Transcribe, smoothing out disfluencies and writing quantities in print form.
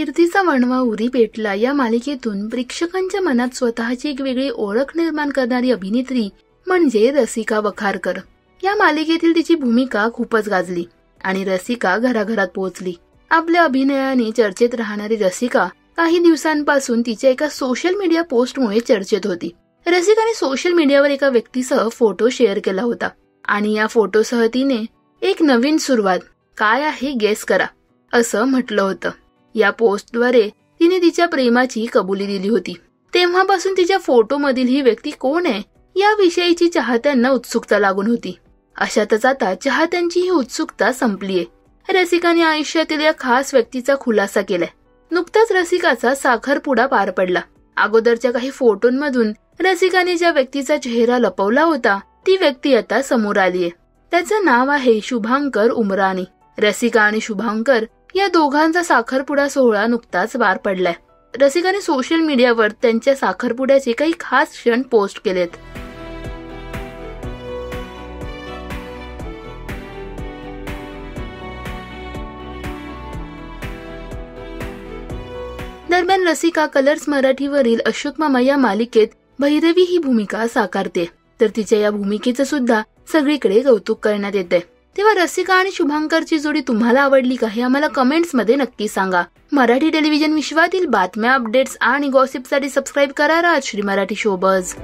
कीर्तीचा वणवा उरी पेटला या मालिकेतून प्रेक्षकांच्या मनात स्वतःची एक वेगळी ओळख निर्माण करणारी अभिनेत्री म्हणजे रसिका वखारकर। या मालिकेतील तिची भूमिका खूपच गाजली आणि रसिका घराघरात पोहोचली। आपल्या अभिनयाने चर्चेत राहणारी रसिका काही दिवसांपासून तिच्या एका सोशल मीडिया पोस्टमुळे चर्चेत होती। रसिकाने सोशल मीडियावर एका व्यक्तीसह फोटो शेअर केला होता आणि या फोटोसह तिने एक नवीन सुरुवात काय आहे गेस करा असं म्हटलं होतं। या पोस्टद्वारे तिने तिच्या प्रेमाची कबुली दिली होती। तेव्हापासून तिच्या फोटोमधील ही व्यक्ती कोण आहे याविषयीची चाहत्यांना उत्सुकता लागून होती। अशातच आता चाहत्यांची ही उत्सुकता संपलीये। रसिकाने आयुष्यातील या खास व्यक्तीचा खुलासा केलाय। नुकताच रसिकाचा साखरपुडा पार पडला। अगोदरच्या काही फोटोंमधून रसिकाने ज्या व्यक्तीचा चेहरा लपवला होता ती व्यक्ती आता समोर आलीये। त्याचं नाव आहे शुभांकर उमरानी। रसिका आणि शुभांकर या दोघांचा साखरपुडा सोहळा नुकताच पार पडलाय। रसिकाने सोशल मीडियावर त्यांच्या साखरपुड्याचे काही खास क्षण पोस्ट केलेत। दरम्यान रसिका कलर्स मराठीवरील अशोक मामा या मालिकेत भैरवी ही भूमिका साकारते, तर तिच्या या भूमिकेचं सुद्धा सगळीकडे कौतुक करण्यात येते। तेव्हा रसिका आणि शुभांकरची जोडी तुम्हाला आवडली का हे आम्हाला कमेंट्स मध्ये नक्की सांगा। मराठी टेलिव्हिजन विश्वातील बातम्या, अपडेट्स आणि गॉसिपसाठी सबस्क्राईब करा राजश्री मराठी शोबज।